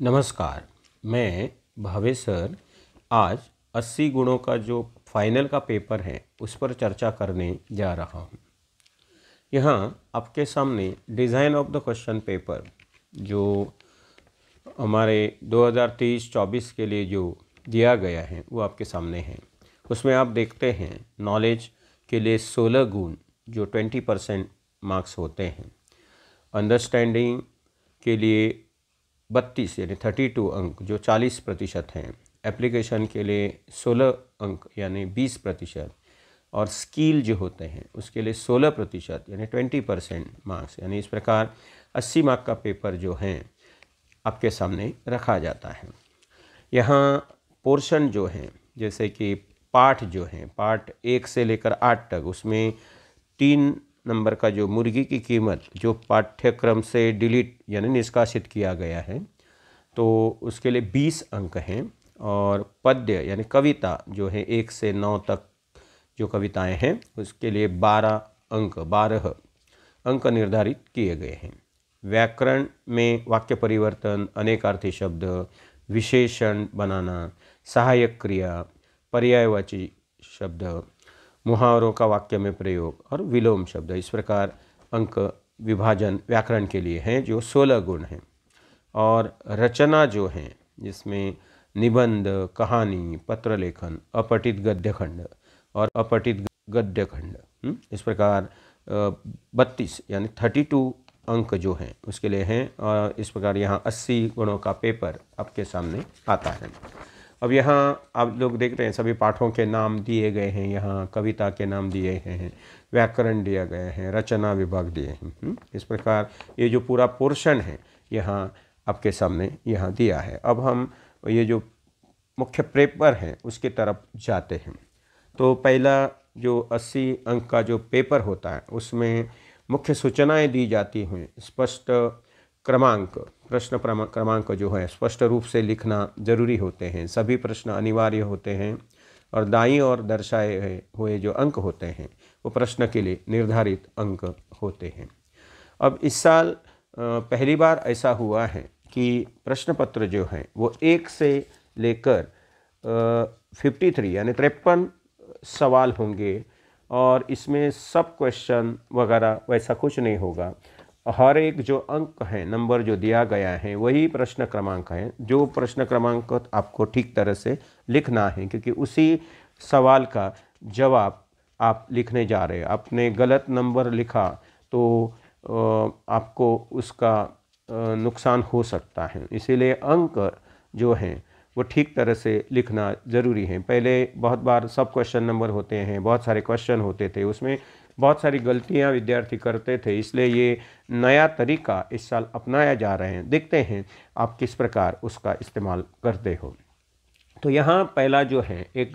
नमस्कार। मैं भावेश सर आज 80 गुणों का जो फाइनल का पेपर है उस पर चर्चा करने जा रहा हूँ। यहाँ आपके सामने design of the question paper जो हमारे 2023-24 के लिए जो दिया गया है वो आपके सामने है। उसमें आप देखते हैं नॉलेज के लिए 16 गुण जो 20% मार्क्स होते हैं, अंडरस्टैंडिंग के लिए 32 यानी 32 अंक जो 40% हैं, एप्लीकेशन के लिए 16 अंक यानी 20%, और स्किल जो होते हैं उसके लिए 16% यानी 20% मार्क्स, यानी इस प्रकार 80 मार्क का पेपर जो है आपके सामने रखा जाता है। यहाँ पोर्शन जो हैं जैसे कि पाठ जो हैं, पाठ 1 से लेकर 8 तक, उसमें 3 नंबर का जो मुर्गी की कीमत जो पाठ्यक्रम से डिलीट यानी निष्कासित किया गया है तो उसके लिए 20 अंक हैं, और पद्य यानी कविता जो है 1 से 9 तक जो कविताएं हैं उसके लिए 12 अंक निर्धारित किए गए हैं। व्याकरण में वाक्य परिवर्तन, अनेकार्थी शब्द, विशेषण बनाना, सहायक क्रिया, पर्यायवाची शब्द, मुहावरों का वाक्य में प्रयोग और विलोम शब्द, इस प्रकार अंक विभाजन व्याकरण के लिए हैं जो 16 गुण हैं। और रचना जो हैं जिसमें निबंध, कहानी, पत्र लेखन, अपठित गद्यखंड और अपठित गद्यखंड, इस प्रकार 32 यानी 32 अंक जो हैं उसके लिए हैं। और इस प्रकार यहाँ 80 गुणों का पेपर आपके सामने आता है। अब यहाँ आप लोग देख रहे हैं सभी पाठों के नाम दिए गए हैं, यहाँ कविता के नाम दिए हैं, व्याकरण दिया गया है, रचना विभाग दिए हैं। इस प्रकार ये जो पूरा पोर्शन है यहाँ आपके सामने यहाँ दिया है। अब हम ये जो मुख्य पेपर है उसके तरफ जाते हैं। तो पहला जो 80 अंक का जो पेपर होता है उसमें मुख्य सूचनाएं दी जाती हैं, स्पष्ट क्रमांक, प्रश्न क्रमांक जो है स्पष्ट रूप से लिखना जरूरी होते हैं, सभी प्रश्न अनिवार्य होते हैं, और दाईं ओर दर्शाए हुए जो अंक होते हैं वो प्रश्न के लिए निर्धारित अंक होते हैं। अब इस साल पहली बार ऐसा हुआ है कि प्रश्न पत्र जो है वो 1 से लेकर 53 यानी 53 सवाल होंगे, और इसमें सब क्वेश्चन वगैरह वैसा कुछ नहीं होगा। हर एक जो अंक है, नंबर जो दिया गया है वही प्रश्न क्रमांक है, जो प्रश्न क्रमांक आपको ठीक तरह से लिखना है, क्योंकि उसी सवाल का जवाब आप लिखने जा रहे हैं। आपने गलत नंबर लिखा तो आपको उसका नुकसान हो सकता है, इसीलिए अंक जो हैं वो ठीक तरह से लिखना ज़रूरी है। पहले बहुत बार सब क्वेश्चन नंबर होते हैं, बहुत सारे क्वेश्चन होते थे, उसमें बहुत सारी गलतियां विद्यार्थी करते थे, इसलिए ये नया तरीका इस साल अपनाया जा रहे हैं। देखते हैं आप किस प्रकार उसका इस्तेमाल करते हो। तो यहाँ पहला जो है एक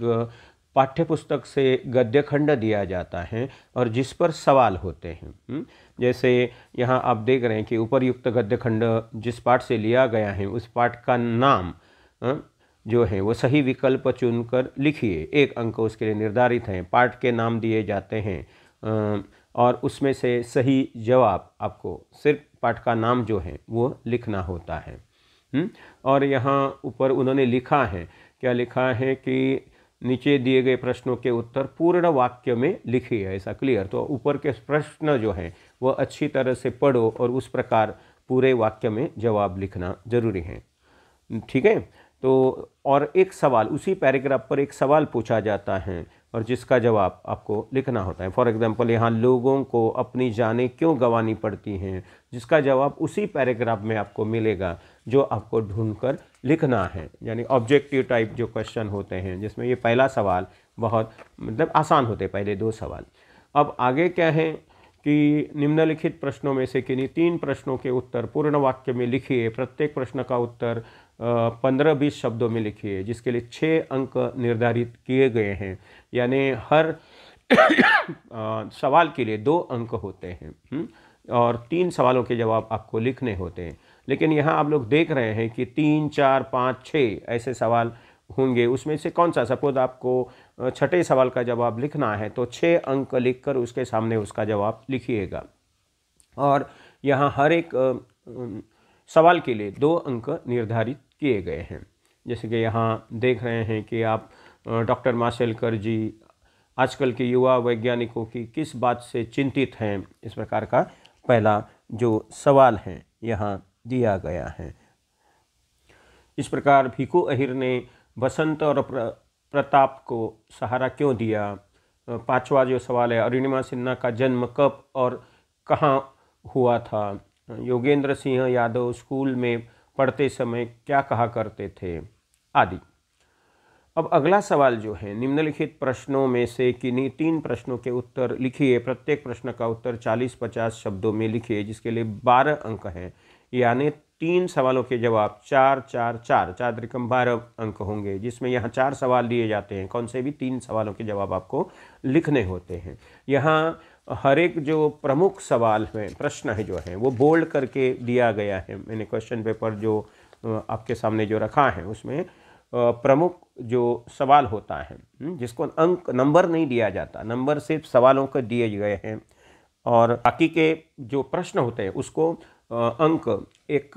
पाठ्यपुस्तक से गद्यखंड दिया जाता है और जिस पर सवाल होते हैं। जैसे यहाँ आप देख रहे हैं कि उपर्युक्त गद्यखंड जिस पाठ से लिया गया है उस पाठ का नाम जो है वो सही विकल्प चुनकर लिखिए। 1 अंक उसके लिए निर्धारित हैं। पाठ के नाम दिए जाते हैं और उसमें से सही जवाब आपको सिर्फ पाठ का नाम जो है वो लिखना होता है। और यहाँ ऊपर उन्होंने लिखा है, क्या लिखा है कि नीचे दिए गए प्रश्नों के उत्तर पूर्ण वाक्य में लिखिए, ऐसा क्लियर। तो ऊपर के प्रश्न जो हैं वो अच्छी तरह से पढ़ो और उस प्रकार पूरे वाक्य में जवाब लिखना जरूरी है, ठीक है। तो और एक सवाल, उसी पैराग्राफ पर एक सवाल पूछा जाता है और जिसका जवाब आपको लिखना होता है। फॉर एग्जांपल यहाँ लोगों को अपनी जानें क्यों गंवानी पड़ती हैं, जिसका जवाब उसी पैराग्राफ में आपको मिलेगा जो आपको ढूंढकर लिखना है। यानी ऑब्जेक्टिव टाइप जो क्वेश्चन होते हैं जिसमें ये पहला सवाल बहुत मतलब आसान होते, पहले 2 सवाल। अब आगे क्या है कि निम्नलिखित प्रश्नों में से किन्हीं 3 प्रश्नों के उत्तर पूर्ण वाक्य में लिखिए। प्रत्येक प्रश्न का उत्तर 15-20 शब्दों में लिखिए, जिसके लिए 6 अंक निर्धारित किए गए हैं। यानी हर सवाल के लिए 2 अंक होते हैं और 3 सवालों के जवाब आपको लिखने होते हैं। लेकिन यहाँ आप लोग देख रहे हैं कि 3, 4, 5, 6 ऐसे सवाल होंगे। उसमें से कौन सा, सपोज आपको 6ठे सवाल का जवाब लिखना है तो 6 अंक लिखकर उसके सामने उसका जवाब लिखिएगा। और यहाँ हर एक सवाल के लिए 2 अंक निर्धारित किए गए हैं। जैसे कि यहाँ देख रहे हैं कि आप डॉक्टर माशेलकर जी आजकल के युवा वैज्ञानिकों की किस बात से चिंतित हैं, इस प्रकार का पहला जो सवाल है यहाँ दिया गया है। इस प्रकार भीखू अहिर ने बसंत और प्रताप को सहारा क्यों दिया। 5वां जो सवाल है, अरुणिमा सिन्हा का जन्म कब और कहाँ हुआ था। योगेंद्र सिंह यादव स्कूल में पढ़ते समय क्या कहा करते थे, आदि। अब अगला सवाल जो है, निम्नलिखित प्रश्नों में से किन्हीं 3 प्रश्नों के उत्तर लिखिए। प्रत्येक प्रश्न का उत्तर 40-50 शब्दों में लिखिए, जिसके लिए 12 अंक हैं। यानी 3 सवालों के जवाब 4 4 4 4 त्रिकम 12 अंक होंगे, जिसमें यहाँ 4 सवाल दिए जाते हैं। कौन से भी 3 सवालों के जवाब आपको लिखने होते हैं। यहाँ हर एक जो प्रमुख सवाल है, प्रश्न है जो है, वो बोल्ड करके दिया गया है। मैंने क्वेश्चन पेपर जो आपके सामने जो रखा है उसमें प्रमुख जो सवाल होता है, जिसको अंक नंबर नहीं दिया जाता, नंबर सिर्फ सवालों को दिए गए हैं, और बाकी के जो प्रश्न होते हैं उसको अंक एक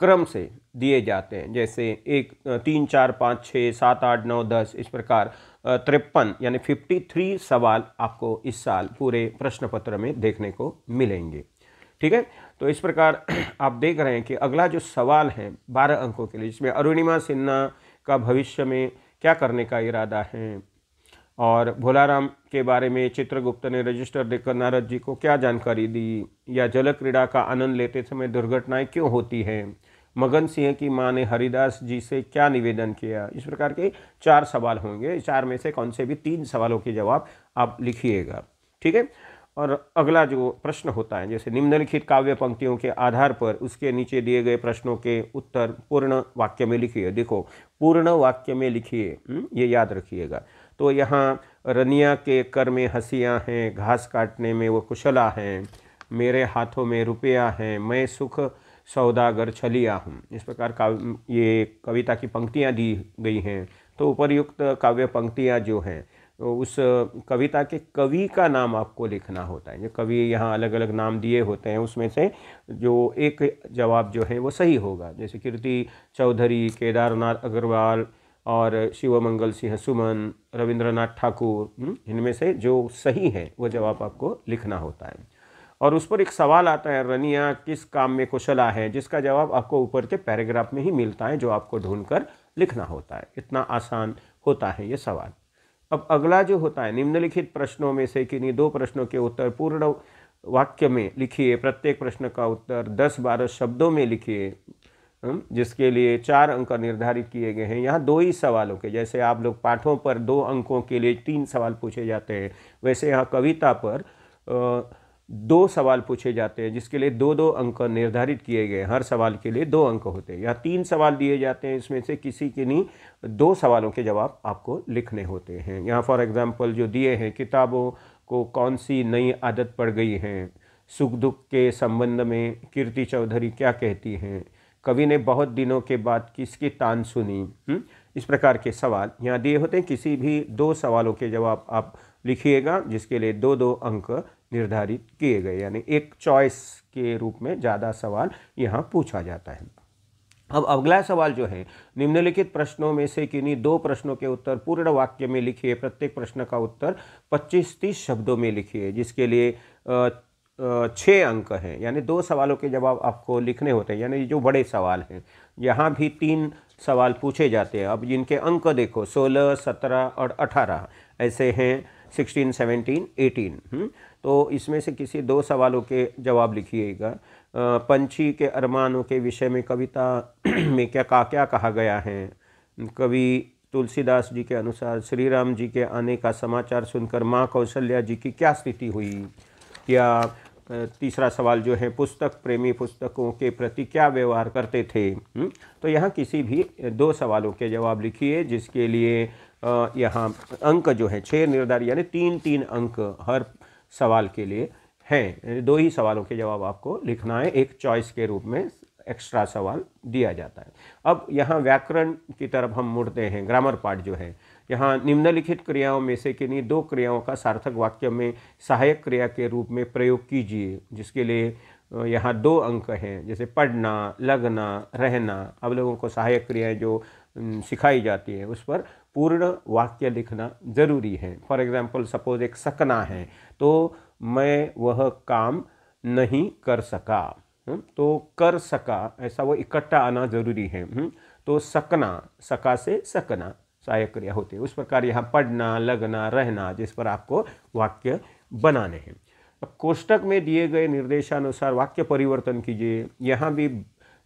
क्रम से दिए जाते हैं। जैसे 1 3 4 5 6 7 8 9 10 इस प्रकार 53 यानी 53 सवाल आपको इस साल पूरे प्रश्न पत्र में देखने को मिलेंगे। ठीक है, तो इस प्रकार आप देख रहे हैं कि अगला जो सवाल है 12 अंकों के लिए, जिसमें अरुणिमा सिन्हा का भविष्य में क्या करने का इरादा है, और भोलाराम के बारे में चित्रगुप्त ने रजिस्टर देकर नारद जी को क्या जानकारी दी, या जल क्रीड़ा का आनंद लेते समय दुर्घटनाएं क्यों होती हैं, मगन सिंह की मां ने हरिदास जी से क्या निवेदन किया। इस प्रकार के 4 सवाल होंगे। 4 में से कौन से भी 3 सवालों के जवाब आप लिखिएगा। ठीक है, और अगला जो प्रश्न होता है, जैसे निम्नलिखित काव्य पंक्तियों के आधार पर उसके नीचे दिए गए प्रश्नों के उत्तर पूर्ण वाक्य में लिखिए। देखो, पूर्ण वाक्य में लिखिए, ये याद रखिएगा। तो यहाँ रनिया के कर में हंसियाँ हैं, घास काटने में वो कुशला हैं, मेरे हाथों में रुपया है, मैं सुख सौदागर छलिया हूँ। इस प्रकार ये कविता की पंक्तियाँ दी गई हैं। तो उपर्युक्त काव्य पंक्तियाँ जो हैं, उस कविता के कवि का नाम आपको लिखना होता है। जो कवि यहाँ अलग अलग नाम दिए होते हैं, उसमें से जो एक जवाब जो है वो सही होगा। जैसे कीर्ति चौधरी, केदारनाथ अग्रवाल और शिवमंगल सिंह सुमन, रविंद्रनाथ ठाकुर, इनमें से जो सही है वो जवाब आपको लिखना होता है। और उस पर एक सवाल आता है, रनिया किस काम में कुशला है, जिसका जवाब आपको ऊपर के पैराग्राफ में ही मिलता है, जो आपको ढूंढकर लिखना होता है। इतना आसान होता है ये सवाल। अब अगला जो होता है, निम्नलिखित प्रश्नों में से किन्हीं 2 प्रश्नों के उत्तर पूर्ण वाक्य में लिखिए। प्रत्येक प्रश्न का उत्तर 10-12 शब्दों में लिखिए, जिसके लिए 4 अंक निर्धारित किए गए हैं। यहाँ 2 ही सवालों के, जैसे आप लोग पाठों पर 2 अंकों के लिए 3 सवाल पूछे जाते हैं, वैसे यहाँ कविता पर 2 सवाल पूछे जाते हैं, जिसके लिए 2-2 अंक निर्धारित किए गए। हर सवाल के लिए 2 अंक होते हैं। यहाँ 3 सवाल दिए जाते हैं, इसमें से किसी के नहीं 2 सवालों के जवाब आपको लिखने होते हैं। यहाँ फॉर एग्जांपल जो दिए हैं, किताबों को कौन सी नई आदत पड़ गई है, सुख दुख के संबंध में कीर्ति चौधरी क्या कहती हैं, कवि ने बहुत दिनों के बाद किसकी तान सुनी। इस प्रकार के सवाल यहाँ दिए होते हैं। किसी भी 2 सवालों के जवाब आप लिखिएगा, जिसके लिए 2-2 अंक निर्धारित किए गए, यानी एक चॉइस के रूप में ज़्यादा सवाल यहाँ पूछा जाता है। अब अगला सवाल जो है, निम्नलिखित प्रश्नों में से किन्हीं 2 प्रश्नों के उत्तर पूर्ण वाक्य में लिखिए। प्रत्येक प्रश्न का उत्तर 25-30 शब्दों में लिखिए, जिसके लिए 6 अंक हैं। यानी 2 सवालों के जवाब आपको लिखने होते हैं, यानी जो बड़े सवाल हैं। यहाँ भी 3 सवाल पूछे जाते हैं। अब जिनके अंक देखो, 16, 17 और 18 ऐसे हैं, 16, 17, 18। तो इसमें से किसी 2 सवालों के जवाब लिखिएगा। पंछी के अरमानों के विषय में कविता में क्या कहा गया है। कवि तुलसीदास जी के अनुसार श्री राम जी के आने का समाचार सुनकर माँ कौशल्या जी की क्या स्थिति हुई। या तीसरा सवाल जो है, पुस्तक प्रेमी पुस्तकों के प्रति क्या व्यवहार करते थे। तो यहाँ किसी भी 2 सवालों के जवाब लिखिए, जिसके लिए यहाँ अंक जो है 6 निर्धारित, यानी 3-3 अंक हर सवाल के लिए हैं। 2 ही सवालों के जवाब आपको लिखना है, एक चॉइस के रूप में एक्स्ट्रा सवाल दिया जाता है। अब यहाँ व्याकरण की तरफ हम मुड़ते हैं। ग्रामर पार्ट जो है, यहाँ निम्नलिखित क्रियाओं में से किन्हीं 2 क्रियाओं का सार्थक वाक्य में सहायक क्रिया के रूप में प्रयोग कीजिए, जिसके लिए यहाँ 2 अंक हैं, जैसे पढ़ना, लगना, रहना। अब लोगों को सहायक क्रियाएं जो सिखाई जाती है उस पर पूर्ण वाक्य लिखना ज़रूरी है। फॉर एग्जांपल सपोज एक सकना है, तो मैं वह काम नहीं कर सका, तो कर सका ऐसा वो इकट्ठा आना ज़रूरी है। तो सकना, सका से सकना सहायक क्रिया होती है। उस प्रकार यहाँ पढ़ना, लगना, रहना, जिस पर आपको वाक्य बनाने हैं। अब कोष्टक में दिए गए निर्देशानुसार वाक्य परिवर्तन कीजिए। यहाँ भी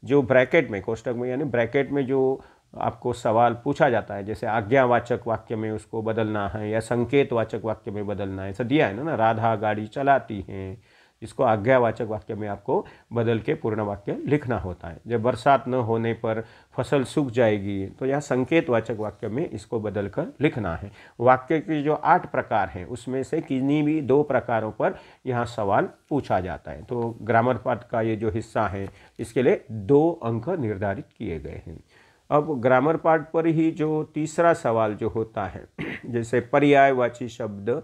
जो ब्रैकेट में, कोष्टक में यानी ब्रैकेट में जो आपको सवाल पूछा जाता है, जैसे आज्ञावाचक वाक्य में उसको बदलना है या संकेतवाचक वाक्य में बदलना है, ऐसा दिया है ना, राधा गाड़ी चलाती है, इसको आज्ञावाचक वाक्य में आपको बदल के पूर्ण वाक्य लिखना होता है। जब बरसात न होने पर फसल सूख जाएगी, तो यहाँ संकेतवाचक वाक्य में इसको बदल कर लिखना है। वाक्य के जो 8 प्रकार हैं उसमें से किन्हीं भी 2 प्रकारों पर यहाँ सवाल पूछा जाता है। तो ग्रामर पार्ट का ये जो हिस्सा है इसके लिए 2 अंक निर्धारित किए गए हैं। अब ग्रामर पार्ट पर ही जो तीसरा सवाल जो होता है, जैसे पर्यायवाची शब्द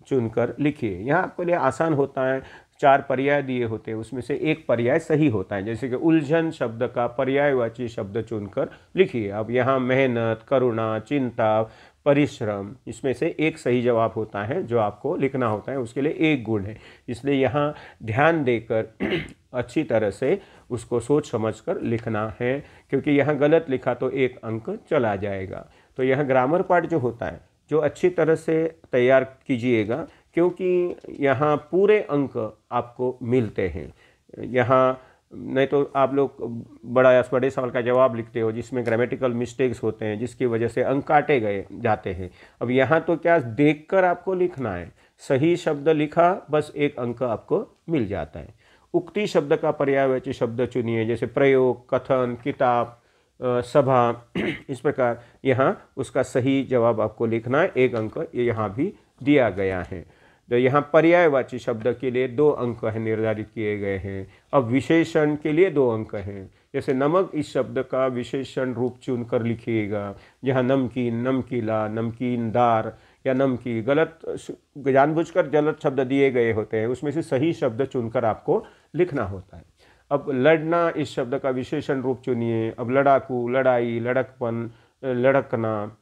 चुनकर लिखिए। यहाँ आपके लिए आसान होता है, 4 पर्याय दिए होते हैं, उसमें से एक पर्याय सही होता है। जैसे कि उलझन शब्द का पर्यायवाची शब्द चुनकर लिखिए। अब यहाँ मेहनत, करुणा, चिंता, परिश्रम, इसमें से एक सही जवाब होता है जो आपको लिखना होता है, उसके लिए 1 गुण है। इसलिए यहाँ ध्यान देकर अच्छी तरह से उसको सोच समझकर लिखना है, क्योंकि यहाँ गलत लिखा तो 1 अंक चला जाएगा। तो यह ग्रामर पार्ट जो होता है जो अच्छी तरह से तैयार कीजिएगा, क्योंकि यहाँ पूरे अंक आपको मिलते हैं। यहाँ नहीं तो आप लोग बड़े सवाल का जवाब लिखते हो जिसमें ग्रामेटिकल मिस्टेक्स होते हैं, जिसकी वजह से अंक काटे गए जाते हैं। अब यहाँ तो क्या देखकर आपको लिखना है, सही शब्द लिखा बस 1 अंक आपको मिल जाता है। उक्ति शब्द का पर्यायवाची शब्द चुनिए, जैसे प्रयोग, कथन, किताब, सभा, इस प्रकार यहाँ उसका सही जवाब आपको लिखना है। 1 अंक यहाँ भी दिया गया है। तो यहाँ पर्यायवाची शब्द के लिए 2 अंक है निर्धारित किए गए हैं। अब विशेषण के लिए 2 अंक हैं, जैसे नमक, इस शब्द का विशेषण रूप चुनकर लिखिएगा। यहाँ नमकीन, नमकीला, नमकीनदार या नमकी, गलत जानबूझकर गलत शब्द दिए गए होते हैं, उसमें से सही शब्द चुनकर आपको लिखना होता है। अब लड़ना, इस शब्द का विशेषण रूप चुनिए। अब लड़ाकू, लड़ाई, लड़कपन, लड़कना,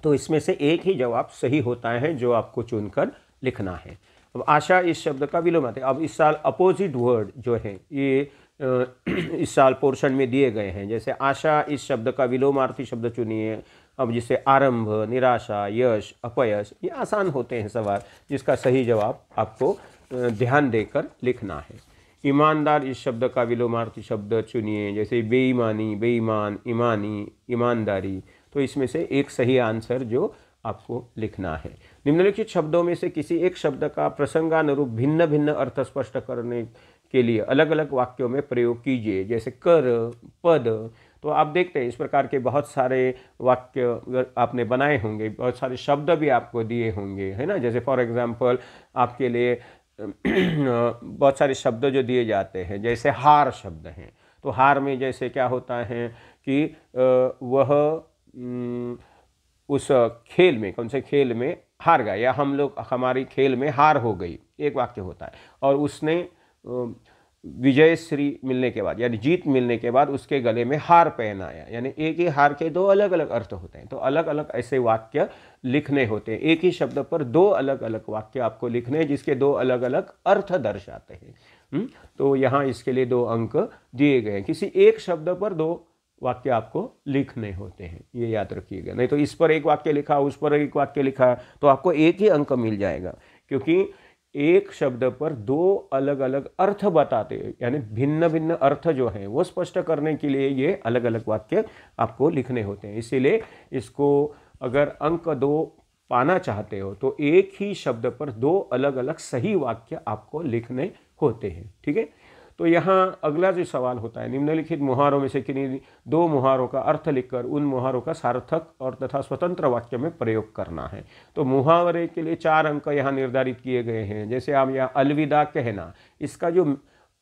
तो इसमें से एक ही जवाब सही होता है जो आपको चुनकर लिखना है। अब आशा, इस शब्द का विलोमार्थी। अब इस साल अपोजिट वर्ड जो है ये इस साल पोर्शन में दिए गए हैं, जैसे आशा, इस शब्द का विलोमार्थी शब्द चुनिए। अब जिसे आरंभ, निराशा, यश, अपयश, ये आसान होते हैं सवाल, जिसका सही जवाब आपको ध्यान देकर लिखना है। ईमानदार, इस शब्द का विलोमार्थी शब्द चुनिए, जैसे बेईमानी, बेईमान, ईमानी, ईमानदारी, तो इसमें से एक सही आंसर जो आपको लिखना है। निम्नलिखित शब्दों में से किसी एक शब्द का प्रसंगानुरूप भिन्न भिन्न अर्थ स्पष्ट करने के लिए अलग अलग वाक्यों में प्रयोग कीजिए, जैसे कर, पद। तो आप देखते हैं इस प्रकार के बहुत सारे वाक्य आपने बनाए होंगे, बहुत सारे शब्द भी आपको दिए होंगे, है ना। जैसे फॉर एग्जांपल आपके लिए बहुत सारे शब्द जो दिए जाते हैं, जैसे हार शब्द हैं, तो हार में जैसे क्या होता है कि वह उस खेल में, कौन से खेल में हार गया, या हम लोग हमारी खेल में हार हो गई, एक वाक्य होता है। और उसने विजय श्री मिलने के बाद यानी जीत मिलने के बाद उसके गले में हार पहनाया, यानी एक ही हार के 2 अलग अलग अर्थ होते हैं। तो अलग अलग ऐसे वाक्य लिखने होते हैं। एक ही शब्द पर 2 अलग अलग वाक्य आपको लिखने हैं जिसके 2 अलग अलग अर्थ दर्शाते हैं। तो यहाँ इसके लिए 2 अंक दिए गए हैं। किसी एक शब्द पर 2 वाक्य आपको लिखने होते हैं, ये याद रखिएगा। नहीं तो इस पर एक वाक्य लिखा, उस पर एक वाक्य लिखा, तो आपको एक ही अंक मिल जाएगा, क्योंकि एक शब्द पर 2 अलग अलग अर्थ बताते हैं, यानी भिन्न भिन्न अर्थ जो है वो स्पष्ट करने के लिए ये अलग अलग वाक्य आपको लिखने होते हैं। इसीलिए इसको अगर अंक 2 पाना चाहते हो तो एक ही शब्द पर 2 अलग अलग सही वाक्य आपको लिखने होते हैं, ठीक है। तो यहाँ अगला जो सवाल होता है, निम्नलिखित मुहारों में से किन्हीं 2 मुहारों का अर्थ लिखकर उन मुहारों का सार्थक और तथा स्वतंत्र वाक्य में प्रयोग करना है। तो मुहावरे के लिए 4 अंक यहाँ निर्धारित किए गए हैं। जैसे आप यहाँ अलविदा कहना, इसका जो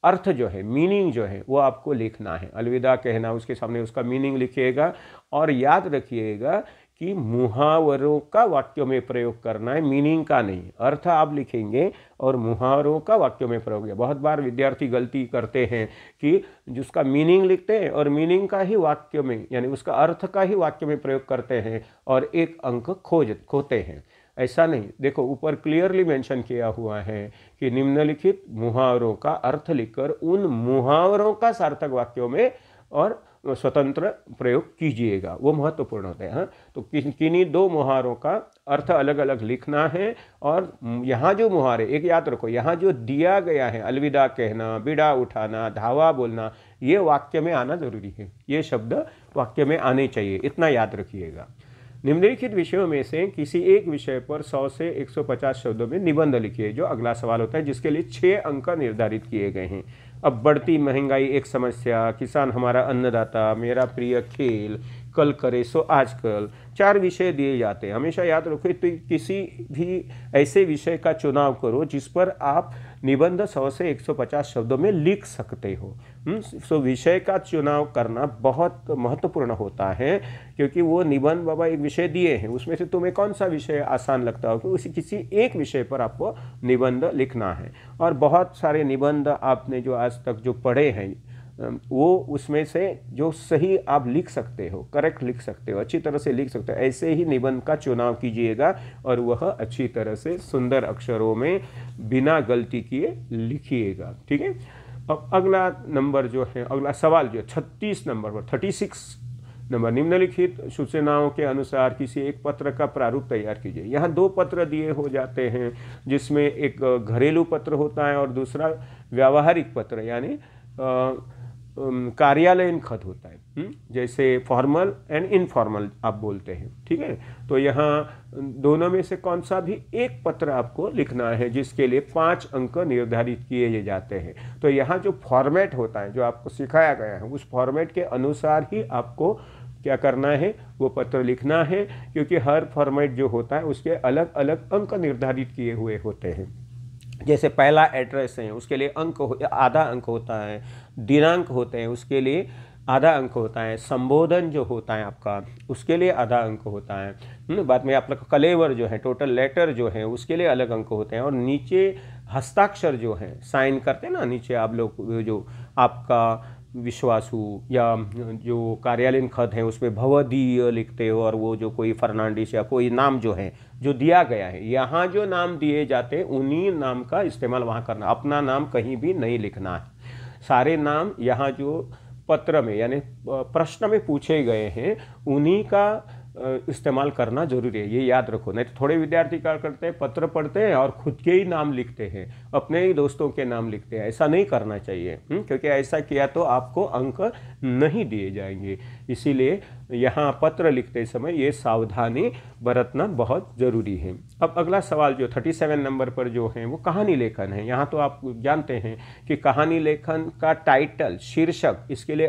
अर्थ जो है, मीनिंग जो है वो आपको लिखना है। अलविदा कहना, उसके सामने उसका मीनिंग लिखिएगा और याद रखिएगा कि मुहावरों का वाक्यों में प्रयोग करना है, मीनिंग का नहीं। अर्थ आप लिखेंगे और मुहावरों का वाक्यों में प्रयोग है। बहुत बार विद्यार्थी गलती करते हैं कि जिसका मीनिंग लिखते हैं और मीनिंग का ही वाक्य में, यानी उसका अर्थ का ही वाक्य में प्रयोग करते हैं और एक अंक खोते हैं। ऐसा नहीं। देखो ऊपर क्लियरली मेंशन किया हुआ है कि निम्नलिखित मुहावरों का अर्थ लिखकर उन मुहावरों का सार्थक वाक्यों में और स्वतंत्र प्रयोग कीजिएगा, वो महत्वपूर्ण होते हैं। तो किन्हीं दो मुहावरों का अर्थ अलग अलग लिखना है। और यहाँ जो मुहावरे, एक याद रखो, यहाँ जो दिया गया है, अलविदा कहना, बिड़ा उठाना, धावा बोलना, ये वाक्य में आना जरूरी है। ये शब्द वाक्य में आने चाहिए, इतना याद रखिएगा। निम्नलिखित विषयों में से किसी एक विषय पर 100 से 150 शब्दों में निबंध लिखिए, जो अगला सवाल होता है, जिसके लिए 6 अंक निर्धारित किए गए हैं। अब बढ़ती महंगाई एक समस्या, किसान हमारा अन्नदाता, मेरा प्रिय खेल, कल करे सो आजकल, 4 विषय दिए जाते हैं। हमेशा याद रखो, तो किसी भी ऐसे विषय का चुनाव करो जिस पर आप निबंध 100 से 150 शब्दों में लिख सकते हो। सो विषय का चुनाव करना बहुत महत्वपूर्ण होता है, क्योंकि वो निबंध बाबा एक विषय दिए हैं, उसमें से तुम्हें कौन सा विषय आसान लगता हो, उसी किसी एक विषय पर आपको निबंध लिखना है। और बहुत सारे निबंध आपने जो आज तक जो पढ़े हैं, वो उसमें से जो सही आप लिख सकते हो, करेक्ट लिख सकते हो, अच्छी तरह से लिख सकते हो, ऐसे ही निबंध का चुनाव कीजिएगा और वह अच्छी तरह से सुंदर अक्षरों में बिना गलती किए लिखिएगा। ठीक है। अब अगला नंबर जो है, अगला सवाल जो है 36 नंबर पर, 36 नंबर, निम्नलिखित सूचनाओं के अनुसार किसी एक पत्र का प्रारूप तैयार कीजिए। यहाँ 2 पत्र दिए हो जाते हैं, जिसमें एक घरेलू पत्र होता है और दूसरा व्यावहारिक पत्र, यानी कार्यालयीन खत होता है, जैसे फॉर्मल एंड इनफॉर्मल आप बोलते हैं। ठीक है। तो यहाँ दोनों में से कौन सा भी एक पत्र आपको लिखना है, जिसके लिए 5 अंक निर्धारित किए जाते हैं। तो यहाँ जो फॉर्मेट होता है, जो आपको सिखाया गया है, उस फॉर्मेट के अनुसार ही आपको क्या करना है, वो पत्र लिखना है, क्योंकि हर फॉर्मेट जो होता है उसके अलग अलग अंक निर्धारित किए हुए होते हैं। जैसे पहला एड्रेस है, उसके लिए आधा अंक होता है, दिनांक होते हैं, उसके लिए आधा अंक होता है, संबोधन जो होता है आपका, उसके लिए आधा अंक होता है। बाद में आपका कलेवर जो है, टोटल लेटर जो है, उसके लिए अलग अंक होते हैं। और नीचे हस्ताक्षर जो है, साइन करते हैं ना, नीचे आप लोग जो आपका विश्वासु या जो कार्यालयीन खत है उसमें भवदीय लिखते हो, और वो जो कोई फर्नांडिस या कोई नाम जो है जो दिया गया है, यहाँ जो नाम दिए जाते हैं उन्हीं नाम का इस्तेमाल वहाँ करना, अपना नाम कहीं भी नहीं लिखना है। सारे नाम यहाँ जो पत्र में यानी प्रश्न में पूछे गए हैं उन्हीं का इस्तेमाल करना जरूरी है, ये याद रखो। नहीं तो थोड़े विद्यार्थी क्या करते हैं, पत्र पढ़ते हैं और खुद के ही नाम लिखते हैं, अपने ही दोस्तों के नाम लिखते हैं। ऐसा नहीं करना चाहिए, क्योंकि ऐसा किया तो आपको अंक नहीं दिए जाएंगे। इसीलिए यहाँ पत्र लिखते समय ये सावधानी बरतना बहुत ज़रूरी है। अब अगला सवाल जो 37 नंबर पर जो है वो कहानी लेखन है। यहाँ तो आप जानते हैं कि कहानी लेखन का टाइटल, शीर्षक, इसके लिए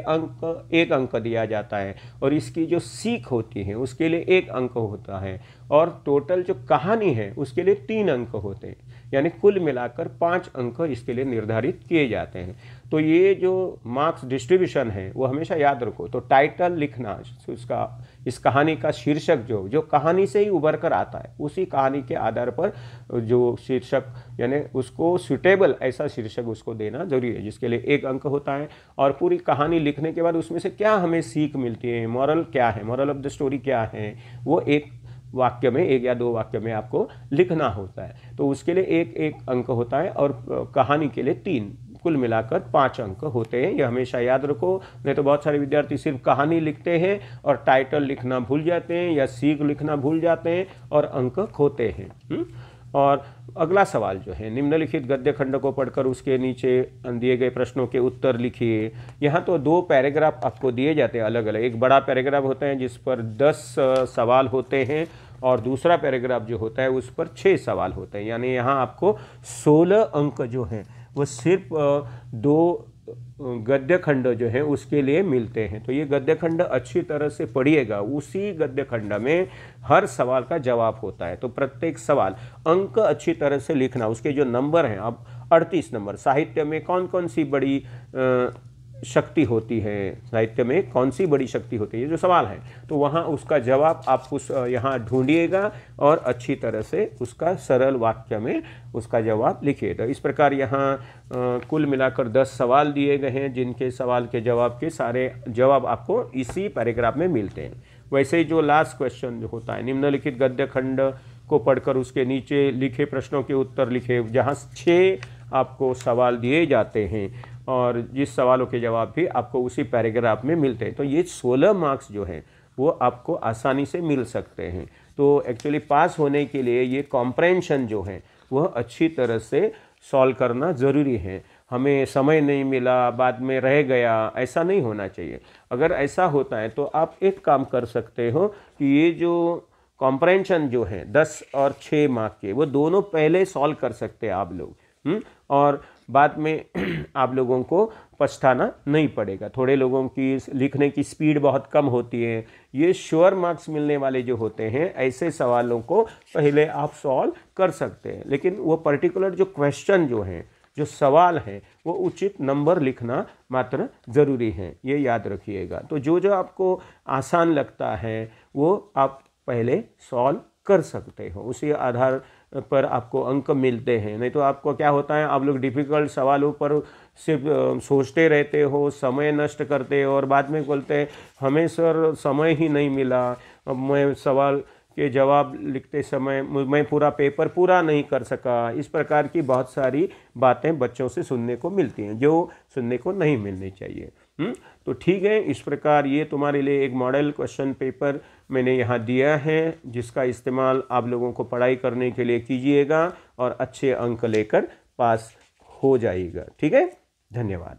एक अंक दिया जाता है, और इसकी जो सीख होती है उसके लिए 1 अंक होता है, और टोटल जो कहानी है उसके लिए 3 अंक होते हैं, यानी कुल मिलाकर 5 अंक इसके लिए निर्धारित किए जाते हैं। तो ये जो मार्क्स डिस्ट्रीब्यूशन है वो हमेशा याद रखो। तो टाइटल लिखना, उसका इस कहानी का शीर्षक जो कहानी से ही उभर कर आता है, उसी कहानी के आधार पर जो शीर्षक यानी उसको सुटेबल ऐसा शीर्षक उसको देना जरूरी है, जिसके लिए 1 अंक होता है। और पूरी कहानी लिखने के बाद उसमें से क्या हमें सीख मिलती है, मॉरल क्या है, मॉरल ऑफ द स्टोरी क्या है, वो 1 वाक्य में, 1 या 2 वाक्य में आपको लिखना होता है। तो उसके लिए 1 अंक होता है, और कहानी के लिए 3, कुल मिलाकर 5 अंक होते हैं। यह हमेशा याद रखो, नहीं तो बहुत सारे विद्यार्थी सिर्फ कहानी लिखते हैं और टाइटल लिखना भूल जाते हैं या सीख लिखना भूल जाते हैं और अंक खोते हैं। और अगला सवाल जो है, निम्नलिखित गद्य खंड को पढ़कर उसके नीचे दिए गए प्रश्नों के उत्तर लिखिए। यहाँ तो 2 पैराग्राफ आपको दिए जाते हैं अलग अलग। एक बड़ा पैराग्राफ होता है जिस पर 10 सवाल होते हैं, और दूसरा पैराग्राफ जो होता है उस पर 6 सवाल होते हैं। यानी यहाँ आपको 16 अंक जो हैं वो सिर्फ 2 गद्य खंड जो है उसके लिए मिलते हैं। तो ये गद्य खंड अच्छी तरह से पढ़िएगा, उसी गद्य खंड में हर सवाल का जवाब होता है। तो प्रत्येक सवाल अंक अच्छी तरह से लिखना, उसके जो नंबर हैं, अब 38 नंबर, साहित्य में कौन कौन सी बड़ी शक्ति होती है, साहित्य में कौन सी बड़ी शक्ति होती है, ये जो सवाल है, तो वहाँ उसका जवाब आप उस यहाँ ढूंढिएगा और अच्छी तरह से उसका सरल वाक्य में उसका जवाब लिखिए। तो इस प्रकार यहाँ कुल मिलाकर 10 सवाल दिए गए हैं, जिनके सवाल के जवाब के सारे जवाब आपको इसी पैराग्राफ में मिलते हैं। वैसे ही जो लास्ट क्वेश्चन जो होता है, निम्नलिखित गद्य खंड को पढ़कर उसके नीचे लिखे प्रश्नों के उत्तर लिखे, जहाँ 6 आपको सवाल दिए जाते हैं और जिस सवालों के जवाब भी आपको उसी पैराग्राफ में मिलते हैं। तो ये 16 मार्क्स जो हैं वो आपको आसानी से मिल सकते हैं। तो एक्चुअली पास होने के लिए ये कॉम्प्रहेंशन जो है वह अच्छी तरह से सॉल्व करना ज़रूरी है। हमें समय नहीं मिला, बाद में रह गया, ऐसा नहीं होना चाहिए। अगर ऐसा होता है तो आप एक काम कर सकते हो कि ये जो कॉम्प्रहेंशन जो है 10 और 6 मार्क के, वो दोनों पहले सॉल्व कर सकते हैं आप लोग, और बाद में आप लोगों को पछताना नहीं पड़ेगा। थोड़े लोगों की लिखने की स्पीड बहुत कम होती है, ये श्योर मार्क्स मिलने वाले जो होते हैं ऐसे सवालों को पहले आप सॉल्व कर सकते हैं। लेकिन वो पर्टिकुलर जो क्वेश्चन जो हैं, जो सवाल हैं, वो उचित नंबर लिखना मात्र ज़रूरी है, ये याद रखिएगा। तो जो जो आपको आसान लगता है वो आप पहले सॉल्व कर सकते हो, उसी आधार पर आपको अंक मिलते हैं। नहीं तो आपको क्या होता है, आप लोग डिफ़िकल्ट सवालों पर सिर्फ सोचते रहते हो, समय नष्ट करते हो और बाद में बोलते हैं हमें सर समय ही नहीं मिला, अब मैं सवाल के जवाब लिखते समय मैं पूरा पेपर पूरा नहीं कर सका। इस प्रकार की बहुत सारी बातें बच्चों से सुनने को मिलती हैं जो सुनने को नहीं मिलनी चाहिए। तो ठीक है, इस प्रकार ये तुम्हारे लिए एक मॉडल क्वेश्चन पेपर मैंने यहाँ दिया है, जिसका इस्तेमाल आप लोगों को पढ़ाई करने के लिए कीजिएगा और अच्छे अंक लेकर पास हो जाइएगा। ठीक है, धन्यवाद।